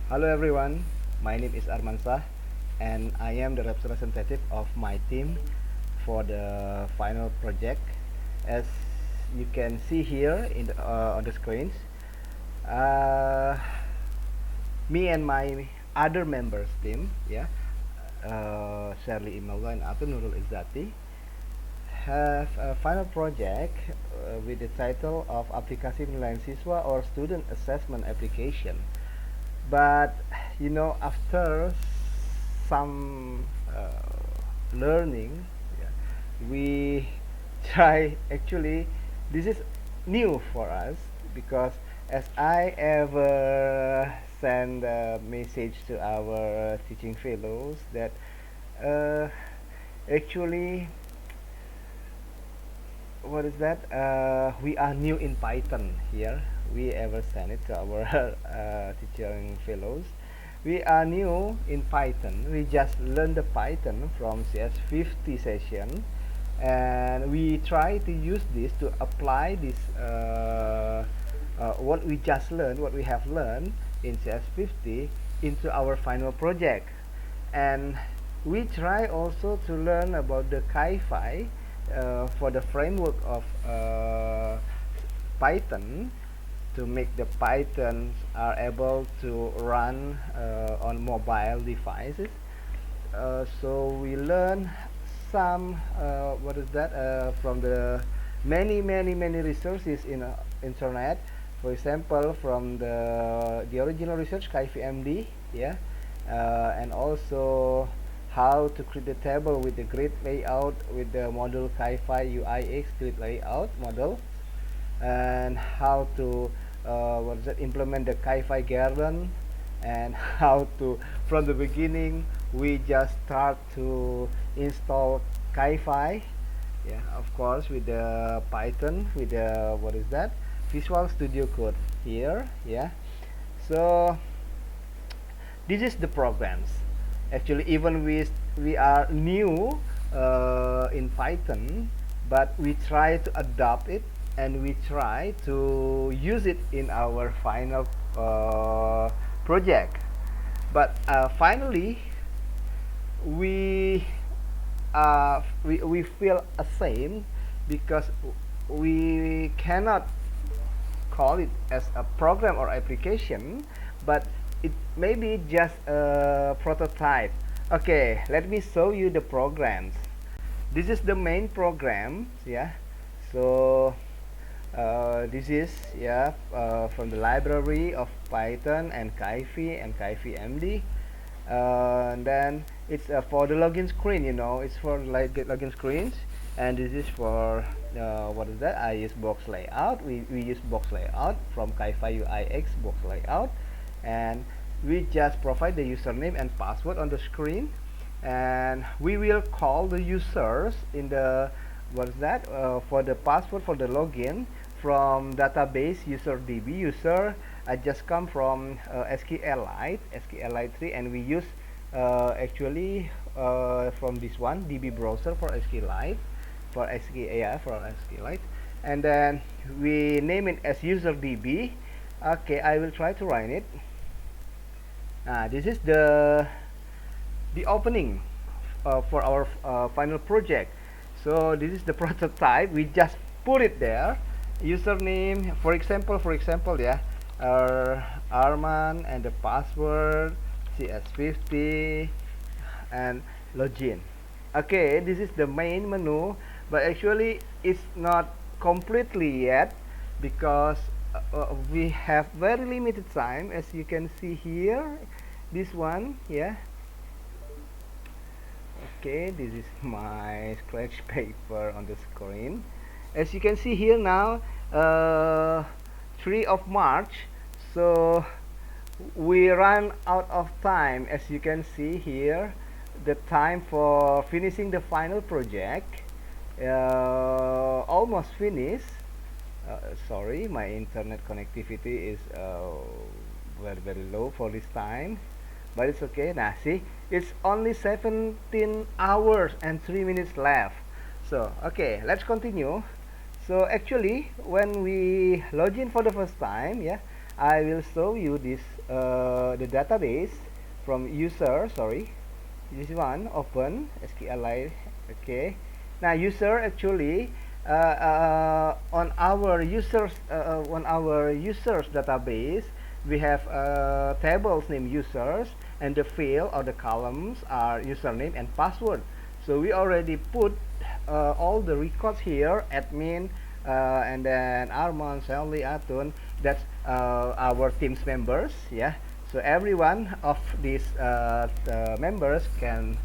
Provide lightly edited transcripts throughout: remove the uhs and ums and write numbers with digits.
Hello everyone, my name is Armansyah and I am the representative of my team for the final project. As you can see here on the screens, uh, me and my other members team, Sherly, Imelda, and Atun, Nurul, Izzati, have a final project with the title of Aplikasi Penilaian Siswa or Student Assessment Application. But after some learning, yeah, we try actually this is new for us because as I ever send a message to our teaching fellows that uh, actually what is that? We are new in Python here. We ever send it to our teaching fellows. We are new in Python. We just learned the Python from CS50 session, and we try to use this to apply this what we just learned, what we have learned in CS50 into our final project. And we try also to learn about the Kivy for the framework of Python to make the Pythons are able to run on mobile devices. So we learn some what is that from the many resources in internet. For example, from the original research KivyMD, yeah, and also how to create the table with the grid layout with the model Kivy UIX grid layout model, and how to what is that, implement the Kivy-Garden, and how to from the beginning we just start to install Kivy, yeah, of course with the Python with the what is that, Visual Studio Code here, yeah. So this is the programs. Actually, even we are new in Python, but we try to adopt it and we try to use it in our final project. But finally, we we feel ashamed because we cannot call it as a program or application, but it may be just a prototype. Okay, let me show you the programs. This is the main program, yeah. So this is, yeah, from the library of Python and Kivy and KivyMD. And then it's for the login screen, it's for like login screens. And this is for what is that, I use box layout. We use box layout from Kivy UIX box layout, and we just provide the username and password on the screen, and we will call the users in the what is that, for the password for the login from database userdb. User I just come from SQLite 3, and we use actually from this one DB browser for SQLite for SQLite, and then we name it as userdb. Okay, I will try to run it. This is the opening for our final project. So this is the prototype. We just put it there. Username, for example, yeah, Arman, and the password CS50 and login. Okay, this is the main menu, but actually it's not completely yet because we have very limited time, as you can see here. This one, yeah. Okay, this is my scratch paper on the screen. As you can see here now, 3 of March, so we run out of time. As you can see here, the time for finishing the final project almost finished. Sorry, my internet connectivity is very low for this time, but it's okay. Now see, it's only 17 hours and 3 minutes left. So okay, let's continue. So actually when we log in for the first time, yeah, I will show you this the database from user. Sorry, this one open SQLite. Okay, now user actually on our users database we have tables named users, and the field or the columns are username and password. So we already put all the records here, admin, and then Arman, Sherly, Atun. That's our team's members. Yeah. So every one of these members can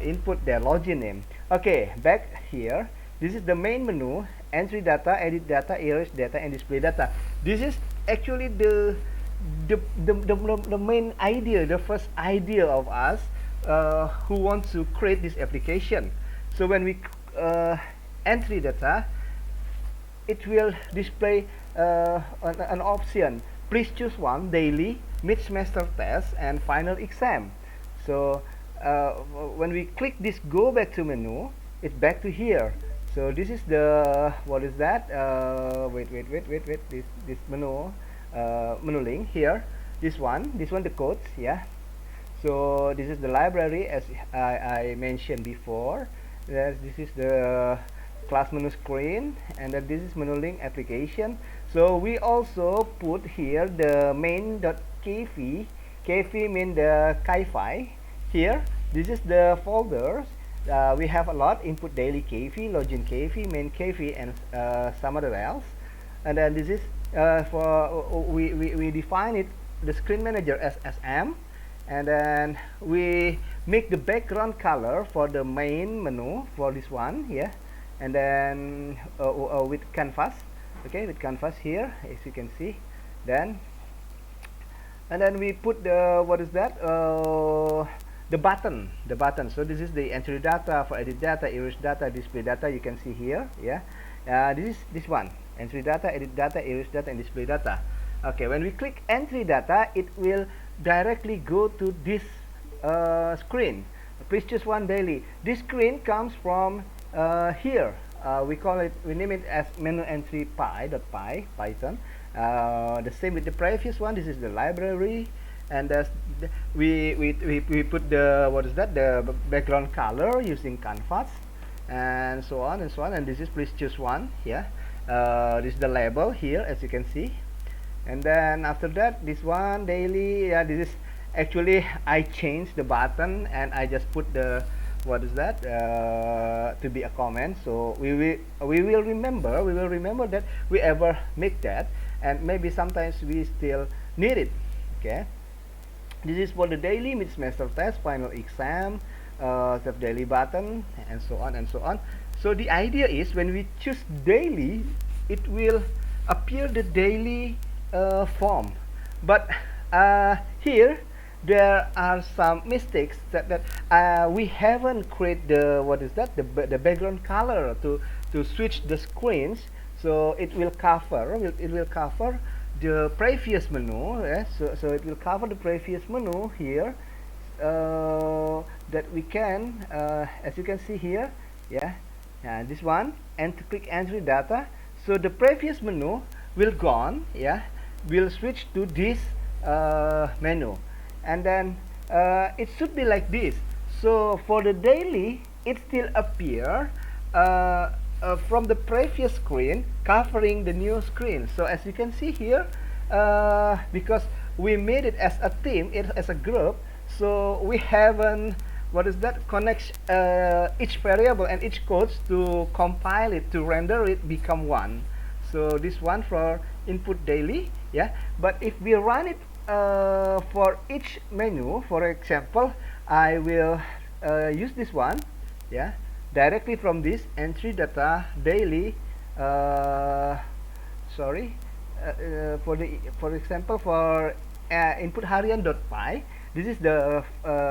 input their login name. Okay, back here. This is the main menu: entry data, edit data, erase data, and display data. This is actually the main idea, the first idea of us who want to create this application. So when we entry data, it will display an option. Please choose one: daily, mid-semester test, and final exam. So when we click this go back to menu, it's back to here. So this is the, what is that? Wait. This menu link here. This one the codes. Yeah. So this is the library, as I mentioned before. This is the class menu screen, and then this is menu link application. So we also put here the main.kv. Kv means the Kivy. Here, this is the folders. We have a lot: input daily Kv, login Kv, main Kv, and some other else. And then this is we define it, the screen manager, as SM, and then we make the background color for the main menu for this one. Yeah. And then with canvas. Okay, with canvas here, as you can see. Then and then we put the, what is that, the button. So this is the entry data, for edit data, erase data, display data. You can see here. Yeah. This is this one: entry data, edit data, erase data, and display data. Okay, when we click entry data, it will directly go to this screen. Please choose one: daily. This screen comes from here. We name it as menu entry py.py Python. The same with the previous one. This is the library, and we put the, what is that, the background color using canvas, and so on and so on. And this is please choose one. Yeah. This is the label here, as you can see. And then after that, this one daily. Yeah, this is actually, I changed the button and I just put the, what is that, to be a comment. So we will remember that we ever make that, and maybe sometimes we still need it. Okay. This is for the daily, mid-semester test, final exam, the daily button, and so on and so on. So the idea is, when we choose daily, it will appear the daily form. But here there are some mistakes that we haven't created the, what is that, the background color to switch the screens. So it will cover the previous menu. So it will cover the previous menu here, that we can, as you can see here. Yeah. This one, and to click entry data, so the previous menu will gone. Yeah, will switch to this menu, and then it should be like this. So for the daily, it still appear from the previous screen covering the new screen. So as you can see here, because we made it as a team, as a group, so we haven't, what is that, connect each variable and each codes to compile it, to render it become one. So this one for input daily. Yeah, but if we run it for each menu, for example, I will use this one. Yeah, directly from this entry data daily. For example, for input harian.py, this is the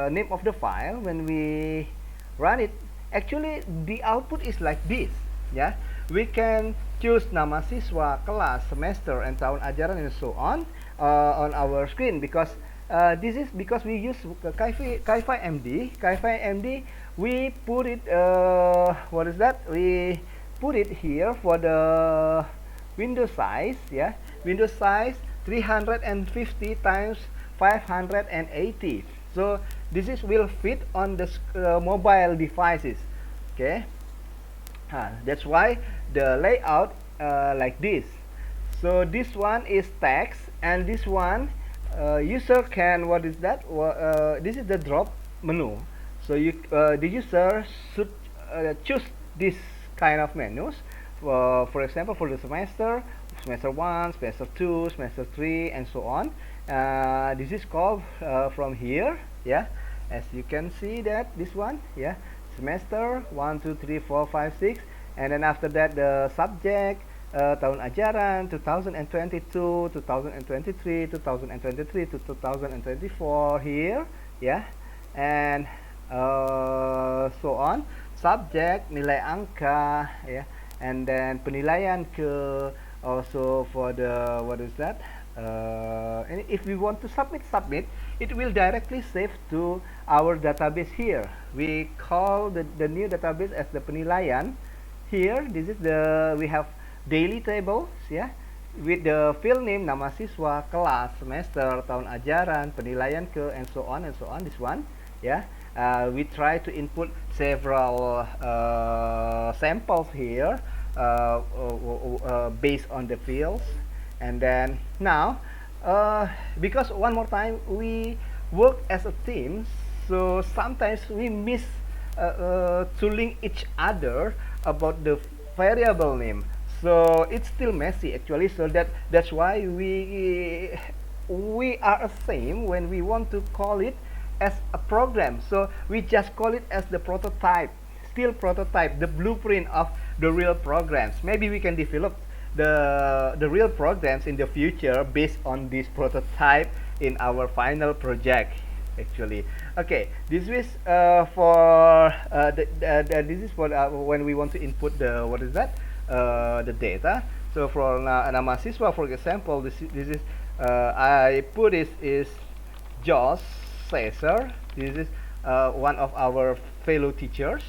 name of the file. When we run it, actually the output is like this. Yeah, we can choose nama siswa, kelas, semester, and tahun ajaran, and so on our screen, because this is because we use KivyMD. KivyMD, we put it, what is that? We put it here for the window size. Yeah, window size 350 times 580. So this is will fit on the mobile devices. Okay, that's why the layout like this. So this one is text, and this one user can, what is that? This is the drop menu. So the user should choose this kind of menus. For example, for the semester 1, semester 2, semester 3, and so on. This is called from here, yeah, as you can see that this one, yeah, semester 1, 2, 3, 4, 5, 6, and then after that the subject, tahun ajaran 2022, 2023, 2023 to 2024 here, yeah, and so on. Subject, nilai angka, yeah, and then penilaian ke, also for the, what is that, and if we want to submit, it will directly save to our database here. We call the new database as the penilaian. Here, this is the, we have daily tables, yeah, with the field name, nama siswa, kelas, semester, tahun ajaran, penilaian ke, and so on and so on. This one, yeah. We try to input several samples here based on the fields, and then now because one more time we work as a team, so sometimes we miss to link each other about the variable name, so it's still messy actually. So that's why we are the same when we want to call it as a program. So we just call it as the prototype, still prototype, the blueprint of the real programs. Maybe we can develop the real programs in the future based on this prototype in our final project actually. Okay, this is for this is for when we want to input the, what is that, the data. So for nama siswa, for example, this is I put this is Josh Sacher. This is one of our fellow teachers.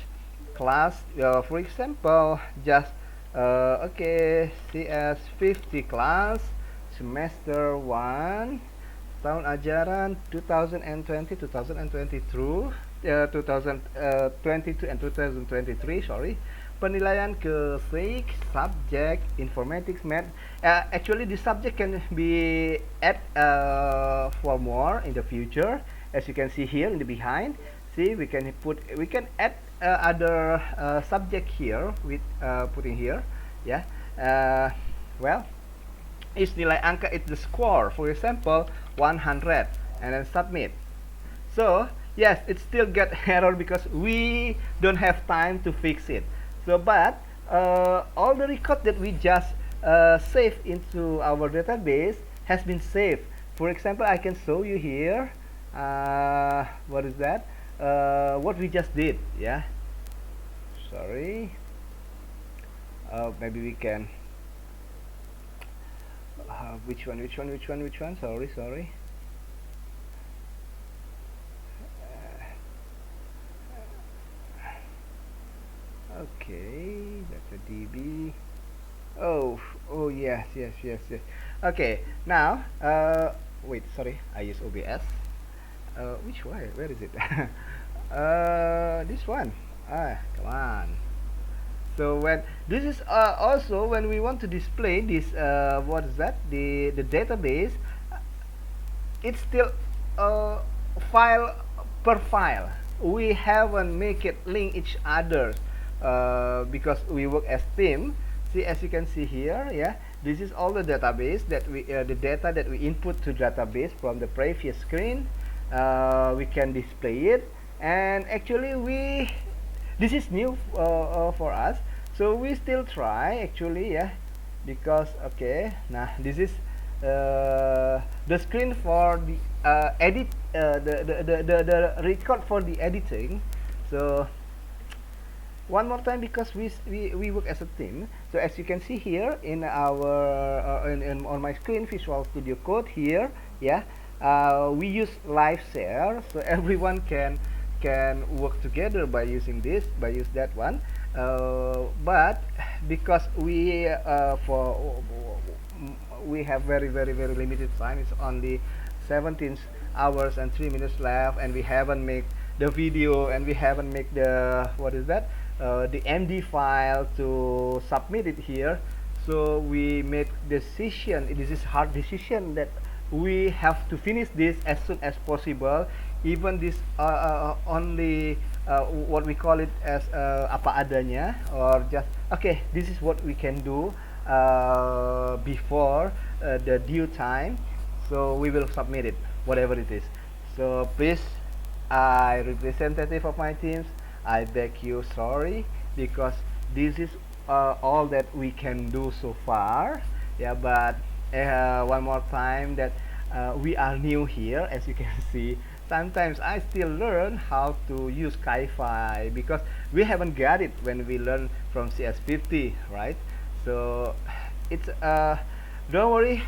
Class, for example, just okay, CS50 class, semester 1, tahun ajaran 2020, 2022, 2022 and 2023, sorry. Penilaian ke 6, subject, informatics, math. Actually, the subject can be add for more in the future. As you can see here in the behind, see, we can add other subject here with putting here, yeah. Well, is nilai angka, it's the score, for example 100, and then submit. So yes, it still get error because we don't have time to fix it. So but all the record that we just save into our database has been saved. For example, I can show you here what is that, what we just did, yeah. Sorry, maybe we can which one, sorry. Okay, that's a DB. Oh yes. Okay, now wait, sorry, I use OBS. Which way, where is it? This one. Come on. So when this is also when we want to display this, what is that, the database, it's still file per file. We haven't make it link each other because we work as team. See, as you can see here, yeah, this is all the database that we the data that we input to database from the previous screen. We can display it, and actually this is new for us, so we still try actually, yeah, because okay, now this is the screen for the edit, the record for the editing. So one more time, because we work as a team. So as you can see here in our on my screen, Visual Studio Code here, yeah, we use live share, so everyone can work together by using this, by use that one. But because we we have very limited time. It's only 17 hours and 3 minutes left, and we haven't made the video, and we haven't made the, what is that, the MD file to submit it here. So we made decision, this is hard decision, that we have to finish this as soon as possible, even this only what we call it as apa adanya, or just okay, this is what we can do before the due time. So we will submit it, whatever it is. So please, I, representative of my teams, I beg you sorry, because this is all that we can do so far. Yeah, but one more time, that we are new here, as you can see. Sometimes I still learn how to use Kivy, because we haven't got it when we learn from CS50, right? So it's don't worry,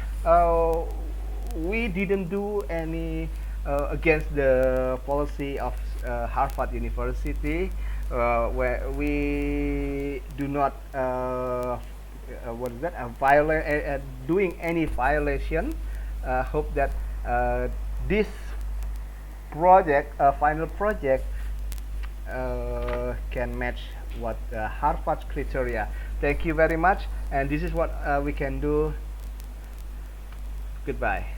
we didn't do any against the policy of Harvard University, where we do not what is that, violate, doing any violation. Hope that this project, final project, can match what Harvard's criteria. Thank you very much, and this is what we can do. Goodbye.